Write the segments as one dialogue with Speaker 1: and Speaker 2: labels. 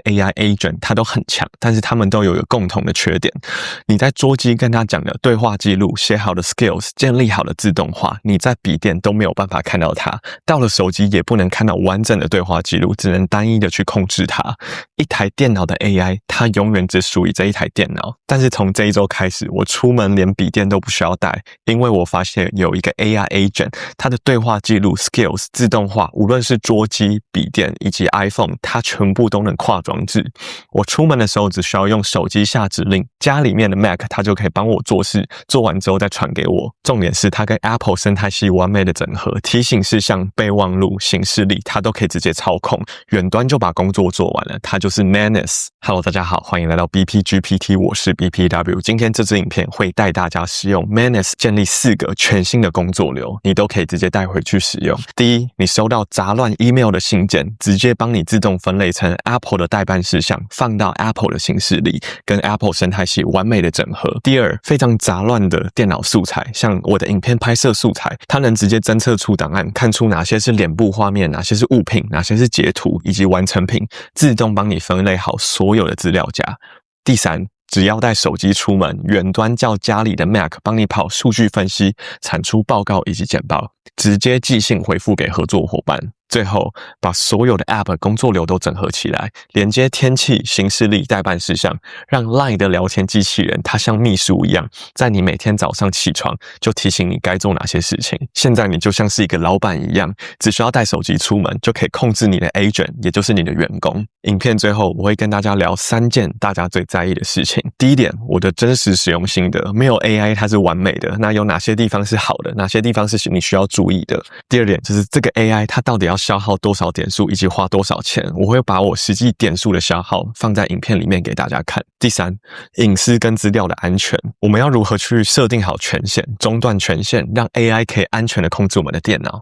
Speaker 1: AI agent 它都很強，但是它們都有一個共同的缺點。你在桌機跟它講的對話記錄、寫好的 skills、建立好的自動化，你在筆電都沒有辦法看到它。到了手機也不能看到完整的對話記錄，只能單一的去控制它。一台電腦的 AI 它永遠只屬於這一台電腦。但是從這一周開始，我出門連筆電都不需要帶，因為我發現有一個 AI agent， 它的對話記錄、skills、自動化，無論是桌機、筆電以及 iPhone， 它全部都能跨裝置。我出門的時候只需要用手機下指令，家裡面的 Mac 它就可以幫我做事，做完之後再傳給我。重點是它跟 Apple 生態系完美的整合，提醒事項、備忘錄、行事曆它都可以直接操控，遠端就把工作做完了。它就是 Manus。Hello， 大家好，歡迎來到 BPGPT， 我是 BPW。今天這支影片會帶大家使用 Manus 建立4個全新的工作流，你都可以直接帶回去使用。第一，你收到雜亂 email 的信件，直接幫你自動分類成 Apple 的待辦事項，放到 Apple 的行事曆，跟 Apple 生態系完美的整合。第二，非常雜亂的電腦素材，像我的影片拍攝素材，它能直接偵測出檔案，看出哪些是臉部畫面，哪些是物品，哪些是截圖，以及完成品，自動幫你分類好所有的資料夾。第三，只要帶手機出門，遠端叫家裡的 Mac 幫你跑數據分析、產出報告以及簡報，直接寄信回復給合作夥伴。最後，把所有的 App 工作流都整合起來，連接天氣、行事曆、待辦事項，讓 LINE 的聊天機器人它像秘書一樣，在你每天早上起床就提醒你該做哪些事情。現在你就像是一個老闆一樣，只需要帶手機出門就可以控制你的 agent， 也就是你的員工。影片最後我會跟大家聊3件大家最在意的事情。第一點，我的真實使用心得，沒有 AI 它是完美的，那有哪些地方是好的，哪些地方是你需要注意的。第二點就是這個 AI 它到底要消耗多少點數以及花多少錢，我會把我實際點數的消耗放在影片裡面給大家看。第三，隱私跟資料的安全，我們要如何去設定好權限，中斷權限，讓 AI 可以安全的控制我們的電腦。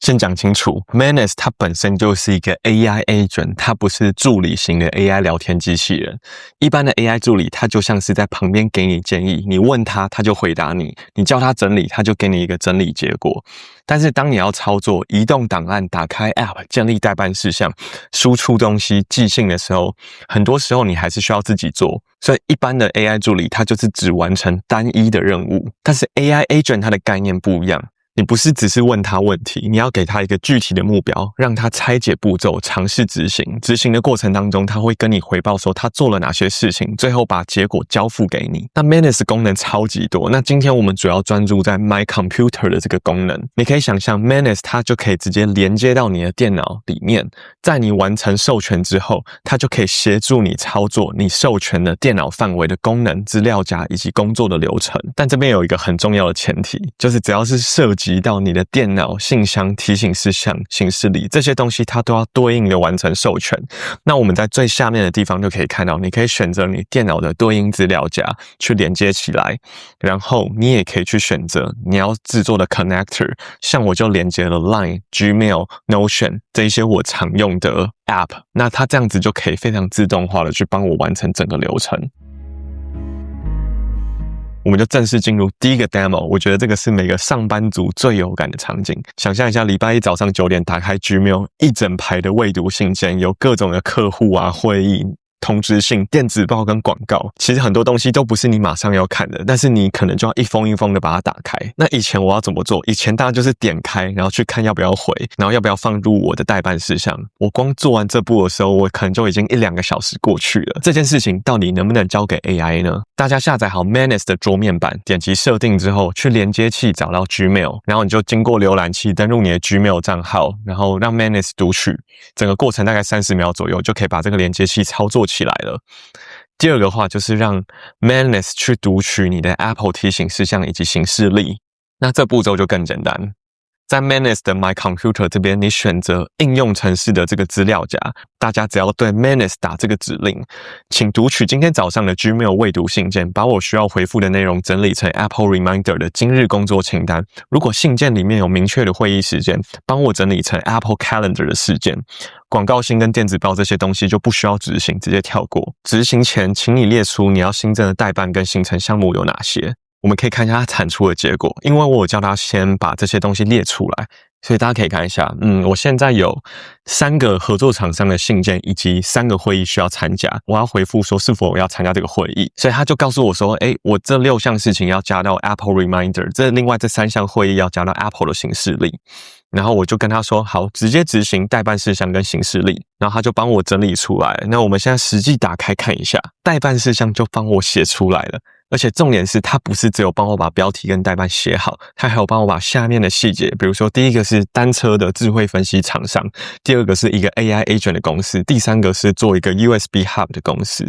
Speaker 1: 先講清楚 ，Manus 它本身就是一個 AI agent， 它不是助理型的 AI 聊天機器人。一般的 AI 助理，它就像是在旁邊給你建議，你問他，他就回答你；你叫他整理，他就給你一個整理結果。但是当你要操作、移動檔案、打開 App、建立待辦事項、輸出東西、寄信的時候，很多時候你還是需要自己做。所以一般的 AI 助理，它就是只完成單一的任務。但是 AI agent 它的概念不一樣。你不是只是問他問題，你要給他一個具體的目標，讓他拆解步驟，嘗試執行。執行的過程當中，他會跟你回報說他做了哪些事情，最後把結果交付給你。那 Manus 功能超級多，那今天我們主要專注在 My Computer 的這個功能。你可以想象 Manus 它就可以直接連接到你的電腦裡面，在你完成授權之後，它就可以協助你操作你授權的電腦範圍的功能、資料夾以及工作的流程。但這邊有一個很重要的前提，就是只要是涉及到你的電腦、信箱、提醒事項、行事曆這些東西，它都要對應的完成授權。那我們在最下面的地方就可以看到，你可以選擇你電腦的對應資料夾去連接起來，然後你也可以去選擇你要製作的 connector。像我就連接了 Line、Gmail、Notion 這一些我常用的 App， 那它這樣子就可以非常自動化的去幫我完成整個流程。我們就正式進入第一個 demo， 我覺得這個是每個上班族最有感的場景。想象一下，禮拜一早上9點打開 Gmail， 一整排的未讀信件，有各種的客戶啊、會議、通知信、電子報跟廣告，其實很多東西都不是你馬上要看的，但是你可能就要一封一封的把它打開。那以前我要怎麼做？以前大家就是點開，然後去看要不要回，然後要不要放入我的待辦事項。我光做完這步的時候，我可能就已經1-2個小時過去了。這件事情到底能不能交給 AI 呢？大家下載好 Manus 的桌面版，點擊設定之後，去連接器找到 Gmail， 然後你就經過瀏覽器登入你的 Gmail 賬號，然後讓 Manus 讀取。整個過程大概30秒左右，就可以把這個連接器操作起來了。第二個話就是讓 Manus 去讀取你的 Apple 提醒事項以及行事曆，那這步驟就更簡單。在 Manus 的 My Computer 這邊，你選擇應用程式的這個資料夾，大家只要對 Manus 打這個指令，請讀取今天早上的 Gmail 未讀信件，把我需要回復的內容整理成 Apple Reminder 的今日工作清單。如果信件裡面有明確的會議時間，幫我整理成 Apple Calendar 的事件。廣告信跟電子報這些東西就不需要執行，直接跳過。執行前，請你列出你要新增的待辦跟行程項目有哪些。我們可以看一下它產出的結果，因為我有叫它先把這些東西列出來，所以大家可以看一下，我現在有3個合作廠商的信件，以及3個會議需要參加，我要回復說是否我要參加這個會議。所以他就告訴我說，我這6項事情要加到 Apple Reminder， 另外這3項會議要加到 Apple 的行事曆。然後我就跟他說，好，直接執行待辦事項跟行事曆。然後他就幫我整理出來。那我們現在實際打開看一下，待辦事項就幫我寫出來了。而且重點是，他不是只有幫我把標題跟待辦寫好，他還有幫我把下面的細節，比如說第一個是單車的智慧分析廠商，第二個是一個 AI agent 的公司，第3個是做一個 USB hub 的公司，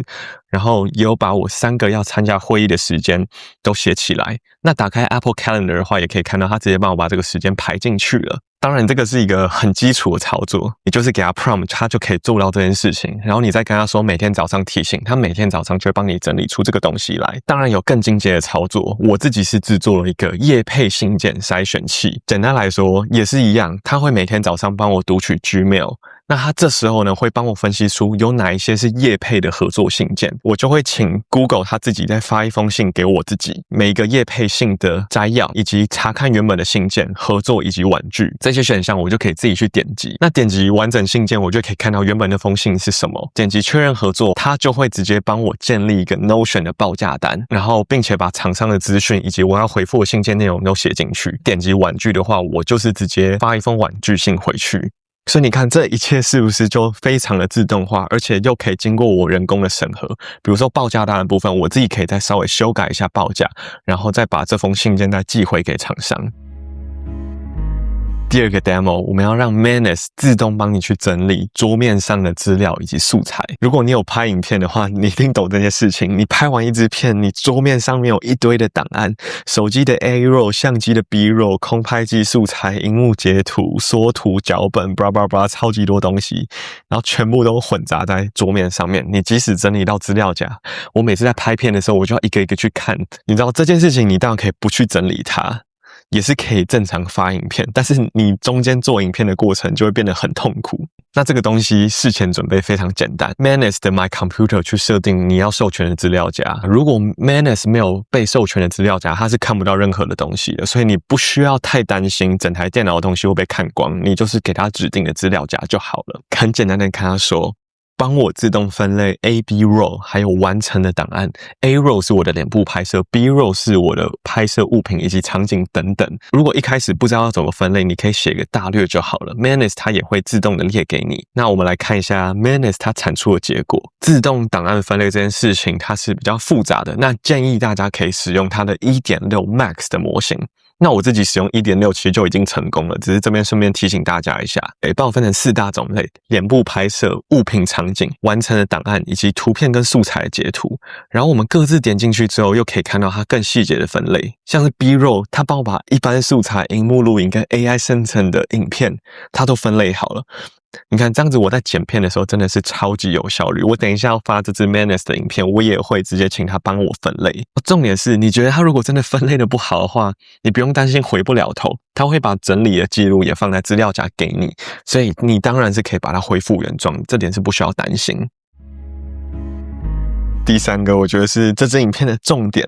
Speaker 1: 然後也有把我3個要參加會議的時間都寫起來。那打開 Apple Calendar 的話，也可以看到他直接幫我把這個時間排進去了。當然，這個是一個很基礎的操作，也就是給他 prompt， 他就可以做到這件事情。然後你再跟他說每天早上提醒，他每天早上就會幫你整理出這個東西來。當然有更進階的操作，我自己是制作了一個業配信件篩選器。簡單來說也是一樣，他會每天早上幫我讀取 Gmail。那他這時候呢，會幫我分析出有哪一些是業配的合作信件，我就會請 Google 他自己再發一封信給我自己，每一個業配信的摘要，以及查看原本的信件、合作以及婉拒這些選項，我就可以自己去點擊。那點擊完整信件，我就可以看到原本那封信是什麼。點擊確認合作，他就會直接幫我建立一個 Notion 的報價單，然後並且把廠商的資訊以及我要回復的信件內容都寫進去。點擊婉拒的話，我就是直接發一封婉拒信回去。所以你看，這一切是不是就非常的自動化，而且又可以經過我人工的審核？比如說報價單的部分，我自己可以再稍微修改一下報價，然後再把這封信件再寄回給廠商。第二個 demo， 我們要讓 Manus 自動幫你去整理桌面上的資料以及素材。如果你有拍影片的話，你一定懂這件事情。你拍完一支片，你桌面上面有一堆的檔案，手機的 A roll、相機的 B roll、空拍機素材、螢幕截圖、縮圖、腳本 blah blah blah 超級多東西，然後全部都混雜在桌面上面。你即使整理到資料夾，我每次在拍片的時候，我就要一個一個去看。你知道這件事情，你當然可以不去整理它，也是可以正常發影片，但是你中間做影片的過程就会變得很痛苦。那這個東西事前準備非常簡單 ，Manus 的 My Computer 去設定你要授權的資料夾。如果 Manus 沒有被授權的資料夾，它是看不到任何的東西的，所以你不需要太擔心整台電腦的東西會被看光，你就是給它指定的資料夾就好了。很簡單的跟他說，幫我自動分類 A、B roll 還有完成的檔案。A roll 是我的臉部拍攝 ，B roll 是我的拍攝物品以及場景等等。如果一開始不知道要怎麼分類，你可以寫個大略就好了。Manus 它也會自動的列給你。那我們來看一下 Manus 它產出的結果。自動檔案分類這件事情它是比較複雜的，那建議大家可以使用它的 1.6 Max 的模型。那我自己使用 1.6 其實就已經成功了，只是這邊順便提醒大家一下，幫我分成4大種類：臉部拍攝、物品場景、完成的檔案以及圖片跟素材的截圖。然後我們各自點進去之後，又可以看到它更細節的分類，像是 B roll， 它幫我把一般素材、熒幕錄影跟 AI 生成的影片，它都分類好了。你看這樣子，我在剪片的時候真的是超級有效率。我等一下要發這支 Manus 的影片，我也會直接請他幫我分類。重點是，你覺得他如果真的分類的不好的話，你不用擔心回不了頭，他會把整理的記錄也放在資料夾給你，所以你當然是可以把它恢復原狀，這點是不需要擔心。第3個，我覺得是這支影片的重點。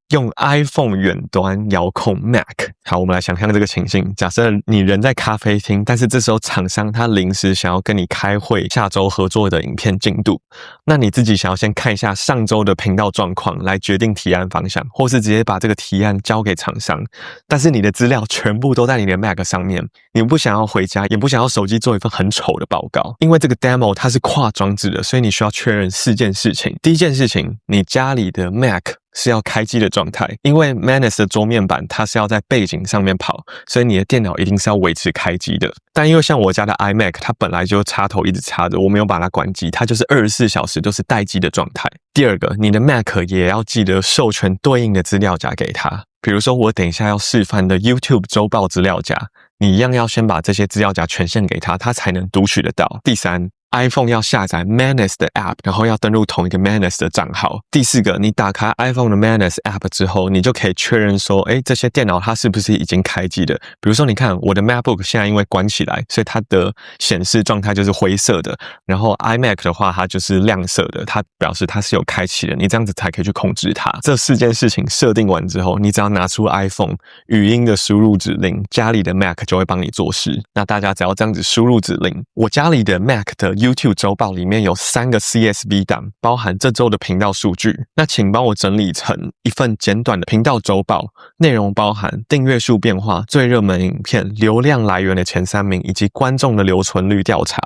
Speaker 1: 用 iPhone 遠端遙控 Mac。好，我們來想象這個情境。假設你人在咖啡廳，但是這時候廠商他臨時想要跟你開會，下周合作的影片進度，那你自己想要先看一下上周的頻道狀況，來決定提案方向，或是直接把這個提案交給廠商。但是你的資料全部都在你的 Mac 上面，你不想要回家，也不想要手機做一份很醜的報告。因為這個 demo 它是跨裝置的，所以你需要確認4件事情。第一件事情，你家裡的 Mac是要開機的狀態，因為 Manus 的桌面版它是要在背景上面跑，所以你的電腦一定是要維持開機的。但因為像我家的 iMac， 它本來就插頭一直插着，我沒有把它關機，它就是24小時都是待機的狀態。第二個，你的 Mac 也要記得授權對應的資料夾給它，比如說我等一下要示範的 YouTube 週報資料夾，你一樣要先把這些資料夾權限給它，它才能讀取得到。第3， iPhone 要下載 Manus 的 App， 然後要登錄同一個 Manus 的賬號。第4個，你打開 iPhone 的 Manus App 之後，你就可以確認說，這些電腦它是不是已經開機的？比如說，你看我的 MacBook 現在因為關起來，所以它的顯示狀態就是灰色的。然後 iMac 的話，它就是亮色的，它表示它是有開啟的。你這樣子才可以去控制它。這4件事情設定完之後，你只要拿出 iPhone 語音的輸入指令，家裡的 Mac 就會幫你做事。那大家只要這樣子輸入指令，我家裡的 Mac 的 YouTube 週報裡面有3個 CSV 檔，包含這週的頻道數據。那請幫我整理成一份簡短的頻道週報，內容包含訂閱數變化、最熱門影片、流量來源的前3名，以及觀眾的留存率調查，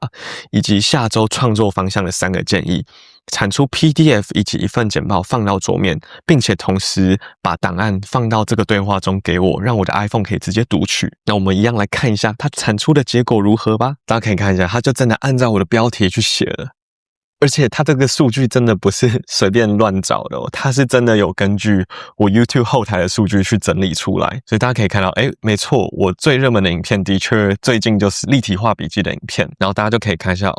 Speaker 1: 以及下週創作方向的3個建議。產出 PDF 以及一份簡報放到桌面，並且同時把檔案放到這個對話中給我，讓我的 iPhone 可以直接讀取。那我們一樣來看一下它產出的結果如何吧。大家可以看一下，它就真的按照我的標題去寫了。而且它這個數據真的不是隨便亂找的哦，它是真的有根據我 YouTube 後台的數據去整理出來。所以大家可以看到，沒錯，我最熱門的影片的確最近就是立體化筆記的影片。然後大家就可以看一下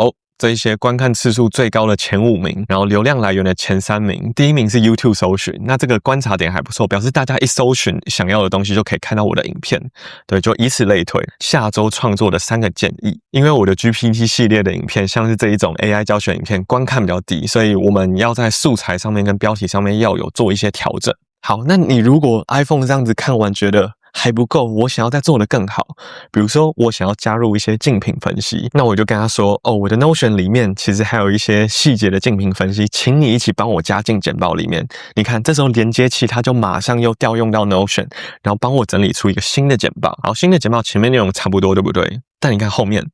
Speaker 1: 這一些觀看次數最高的前5名，然後流量來源的前3名，第1名是 YouTube 搜尋，那這個觀察點還不錯，表示大家一搜尋想要的東西就可以看到我的影片。對，就以此類推。下周創作的3個建議，因為我的 GPT 系列的影片，像是這一種 AI 教學影片，觀看比較低，所以我們要在素材上面跟標題上面要有做一些調整。好，那你如果 iPhone 這樣子看完覺得還不夠，我想要再做得更好。比如說，我想要加入一些競品分析，那我就跟他說，我的 Notion 裡面其實還有一些細節的競品分析，請你一起幫我加進簡報裡面。你看，這時候連接器它就馬上又調用到 Notion， 然後幫我整理出一個新的簡報。好，新的簡報前面內容差不多，對不對？但你看後面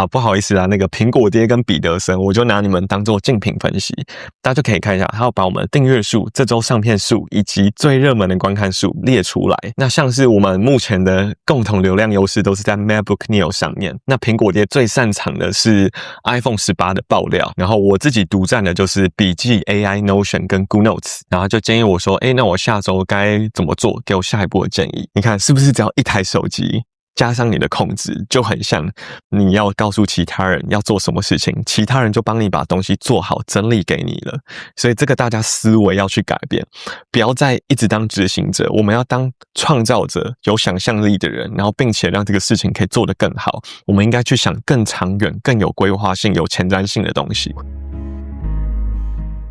Speaker 1: 不好意思啊，那個蘋果爹跟彼得森，我就拿你們當做競品分析，大家就可以看一下，他要把我們的訂閱數、這周上片數以及最熱門的觀看數列出來。那像是我們目前的共同流量優勢都是在 MacBook Neo 上面，那蘋果爹最擅長的是 iPhone 18的爆料，然後我自己獨佔的就是筆記 AI Notion 跟 Good Notes， 然後就建議我說，那我下周該怎麼做，給我下一步的建議。你看是不是只要一台手機加上你的控制，就很像你要告訴其他人要做什麼事情，其他人就幫你把東西做好整理給你了。所以這個大家思維要去改變，不要再一直當執行者，我們要當創造者，有想象力的人，然後並且讓這個事情可以做得更好。我們應該去想更長遠、更有規劃性、有前瞻性的東西。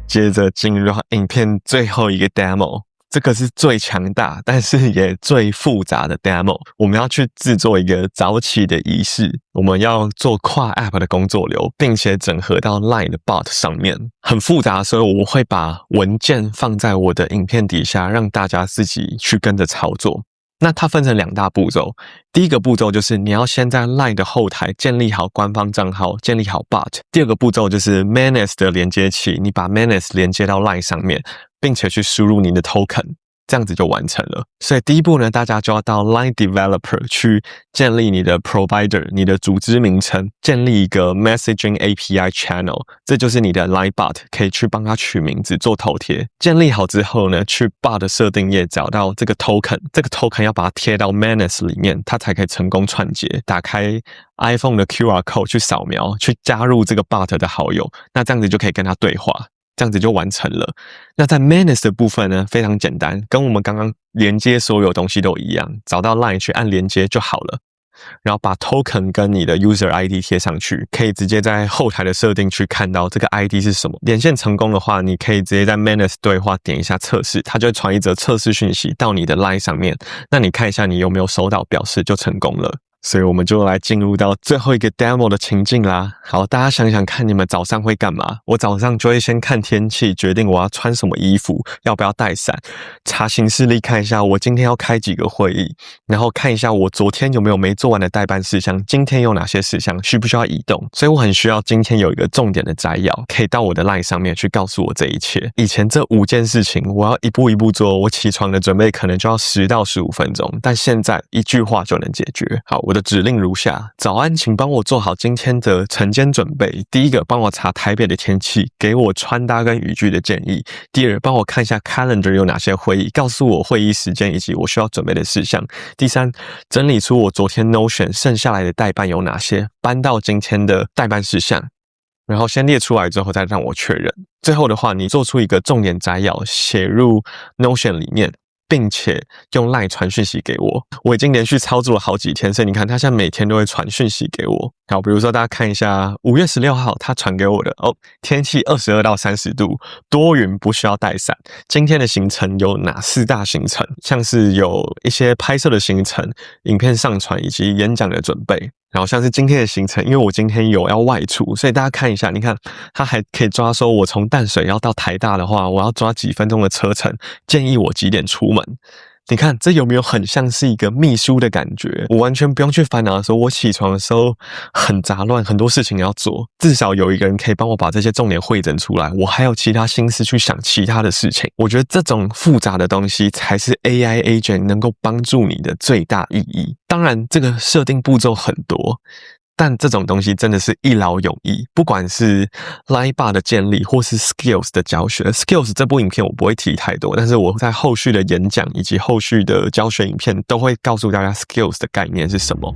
Speaker 1: 接着進入到影片最後一個 demo。這個是最強大，但是也最複雜的 demo。我們要去制作一個早起的儀式，我們要做跨 app 的工作流，並且整合到 Line 的 bot 上面，很複雜，所以我會把文件放在我的影片底下，讓大家自己去跟着操作。那它分成2大步驟，第一個步驟就是你要先在 Line 的後台建立好官方賬號，建立好 bot。第二個步驟就是 Manus 的連接器，你把 Manus 連接到 Line 上面，並且去輸入你的 token， 這樣子就完成了。所以第一步呢，大家就要到 Line Developer 去建立你的 provider， 你的組織名稱，建立一個 Messaging API Channel， 這就是你的 Line Bot， 可以去幫它取名字做頭貼。建立好之後呢，去 Bot 的設定頁找到這個 token， 這個 token 要把它貼到 Manus 裡面，它才可以成功串接。打開 iPhone 的 QR Code 去掃描，去加入這個 Bot 的好友，那這樣子就可以跟他對話。這樣子就完成了。那在 Manus 的部分呢，非常簡單，跟我們剛剛連接所有東西都一樣，找到 Line 去按連接就好了。然後把 token 跟你的 user ID 貼上去，可以直接在後台的設定去看到這個 ID 是什麼。連線成功的話，你可以直接在 Manus 對話點一下測試，它就會傳一則測試訊息到你的 Line 上面。那你看一下你有沒有收到，表示就成功了。所以我們就來進入到最後一個 demo 的情境啦。好，大家想想看，你們早上會幹嘛？我早上就會先看天氣，決定我要穿什麼衣服，要不要帶傘，查行事曆看一下我今天要開幾個會議，然後看一下我昨天有沒有沒做完的待辦事項，今天有哪些事項需不需要移動。所以我很需要今天有一個重點的摘要，可以到我的 Line 上面去告訴我這一切。以前這5件事情我要一步一步做，我起床的準備可能就要10到15分鐘，但現在一句話就能解決。好，我的指令如下：早安，請幫我做好今天的晨間準備。第一個，幫我查台北的天氣，給我穿搭跟語句的建議。第二，幫我看一下 Calendar 有哪些會議，告訴我會議時間以及我需要準備的事項。第三，整理出我昨天 Notion 剩下來的待辦有哪些，搬到今天的待辦事項。然後先列出來之後再讓我確認。最後的話，你做出一個重點摘要，寫入 Notion 裡面，並且用 LINE 傳訊息給我。我已經連續操作了好幾天，所以你看他現在每天都會傳訊息給我。好，比如說大家看一下5月16號他傳給我的天氣22到30度，多雲，不需要帶傘。今天的行程有哪4大行程？像是有一些拍攝的行程、影片上傳以及演講的準備。然後像是今天的行程，因為我今天有要外出，所以大家看一下，你看他還可以抓說我從淡水要到台大的話，我要抓幾分鐘的車程，建議我幾點出門。你看這有沒有很像是一個秘書的感覺？我完全不用去煩惱說我起床的時候很雜亂，很多事情要做，至少有一個人可以幫我把這些重點彙整出來，我還有其他心思去想其他的事情。我覺得這種複雜的東西才是 AI Agent 能夠幫助你的最大意義。當然这個設定步驟很多，但這種東西真的是一劳永逸，不管是 LINE-bot 的建立或是 Skills 的教學。Skills 這部影片我不會提太多，但是我在後續的演講以及後續的教學影片都會告訴大家 Skills 的概念是什麼。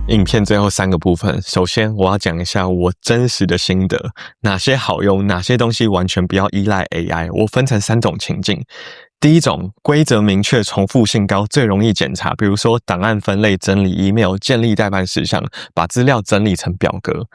Speaker 1: 影片最後3個部分，首先我要講一下我真實的心得，哪些好用，哪些東西完全不要依賴 AI。我分成3種情境。第一種，規則明確、重複性高、最容易檢查，比如說檔案分類、整理 email、建立待辦事項、把資料整理成表格，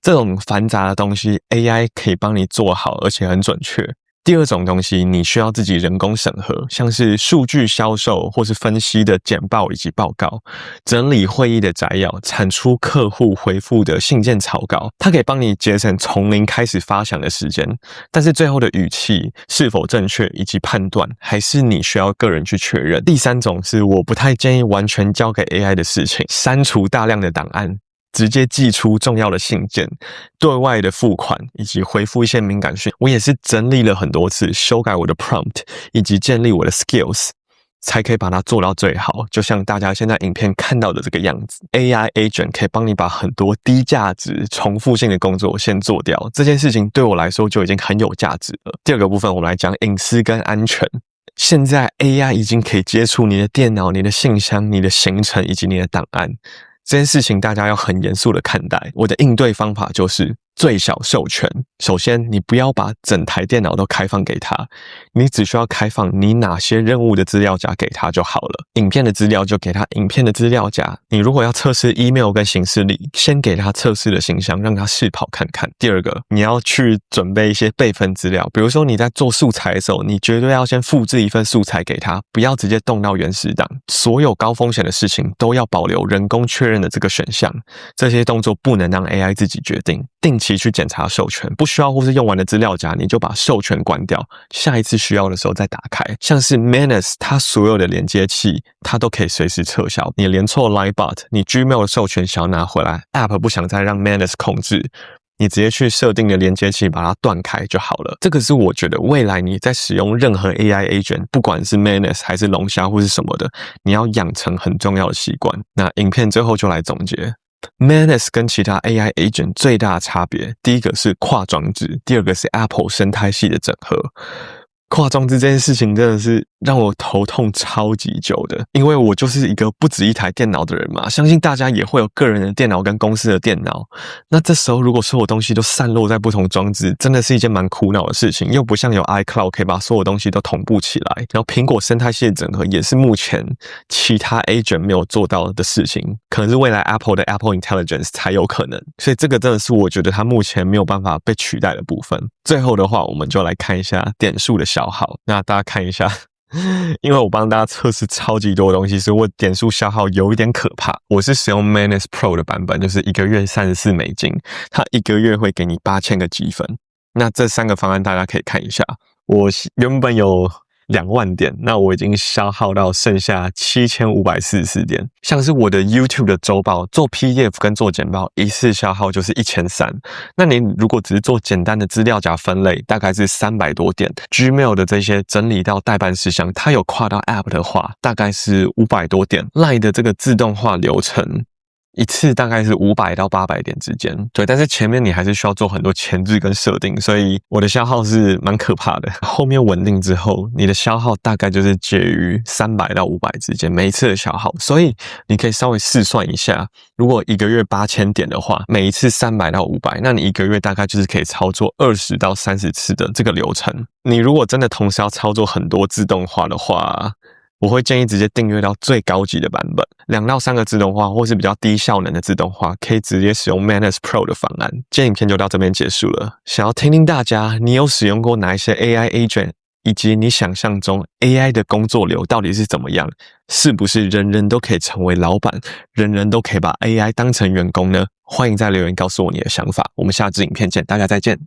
Speaker 1: 這種繁雜的東西 AI 可以幫你做好，而且很準確。第二種東西，你需要自己人工審核，像是數據銷售或是分析的簡報以及報告，整理會議的摘要，產出客戶回復的信件草稿，它可以幫你節省從零開始發想的時間，但是最後的語氣是否正確以及判斷，還是你需要個人去確認。第三種是我不太建議完全交給 AI 的事情，刪除大量的檔案，直接寄出重要的信件，對外的付款以及回復一些敏感訊，我也是整理了很多次，修改我的 prompt 以及建立我的 skills， 才可以把它做到最好。就像大家现在影片看到的這個樣子， AI agent 可以幫你把很多低價值重複性的工作先做掉，這件事情對我來說就已經很有價值了。第二個部分我們來講隱私跟安全。現在 AI 已經可以接觸你的電腦、你的信箱、你的行程以及你的檔案，這件事情大家要很嚴肅的看待。我的應對方法就是最小授權。首先，你不要把整台電腦都開放給他，你只需要開放你哪些任務的資料夾給他就好了。影片的資料就給他影片的資料夾。你如果要測試 email 跟行事曆，先給他測試的信箱，讓他試跑看看。第二個，你要去準備一些備份資料，比如說你在做素材的時候，你絕對要先複製一份素材給他，不要直接動到原始檔。所有高風險的事情都要保留人工確認的這個選項，這些動作不能讓 AI 自己決定。定期去檢查授權，不需要或是用完的資料夾，你就把授權關掉，下一次需要的時候再打開。像是 Manus 它所有的連接器，它都可以隨時撤銷。你連錯 LINE-bot， 你 Gmail 的授權想要拿回來 ，App 不想再讓 Manus 控制，你直接去設定的連接器把它斷開就好了。這個是我覺得未來你在使用任何 AI agent， 不管是 Manus 還是龍蝦或是什麼的，你要養成很重要的習慣。那影片最後就來總結。Manus 跟其他 AI agent 最大的差別，第一個是跨裝置，第二個是 Apple 生態系的整合。跨裝置這件事情真的是讓我頭痛超級久的，因為我就是一個不止一台電腦的人嘛，相信大家也會有個人的電腦跟公司的電腦。那這時候如果所有東西都散落在不同裝置，真的是一件蠻苦惱的事情，又不像有 iCloud 可以把所有東西都同步起來。然後蘋果生態系的整合也是目前其他 agent 沒有做到的事情，可能是未來 Apple 的 Apple Intelligence 才有可能。所以這個真的是我覺得它目前沒有辦法被取代的部分。最後的話，我們就來看一下點數的消耗。那大家看一下，因為我幫大家測試超級多的東西，所以我點數消耗有一點可怕。我是使用 Manus Pro 的版本，就是1個月34美金，它1個月會給你8000個積分。那這3個方案大家可以看一下，我原本有2萬點，那我已經消耗到剩下7544點。像是我的 YouTube 的週報做 PDF 跟做簡報，一次消耗就是1300。那你如果只是做簡單的資料夾分類，大概是300多點。Gmail 的這些整理到待辦事項，它有跨到 App 的話，大概是500多點。LINE 的這個自動化流程一次大概是500到800點之間。對，但是前面你還是需要做很多前置跟設定，所以我的消耗是蠻可怕的。後面穩定之後，你的消耗大概就是介於300到500之間，每一次的消耗。所以你可以稍微試算一下，如果一個月8000點的話，每一次300到500，那你一個月大概就是可以操作20到30次的這個流程。你如果真的同時要操作很多自動化的話，我會建議直接訂閱到最高級的版本，2到3個自動化或是比較低效能的自動化，可以直接使用 Manus Pro 的方案。今天影片就到這邊結束了。想要聽聽大家你有使用過哪一些 AI agent， 以及你想象中 AI 的工作流到底是怎麼樣？是不是人人都可以成為老闆，人人都可以把 AI 當成員工呢？歡迎在留言告訴我你的想法。我們下支影片見，大家再見。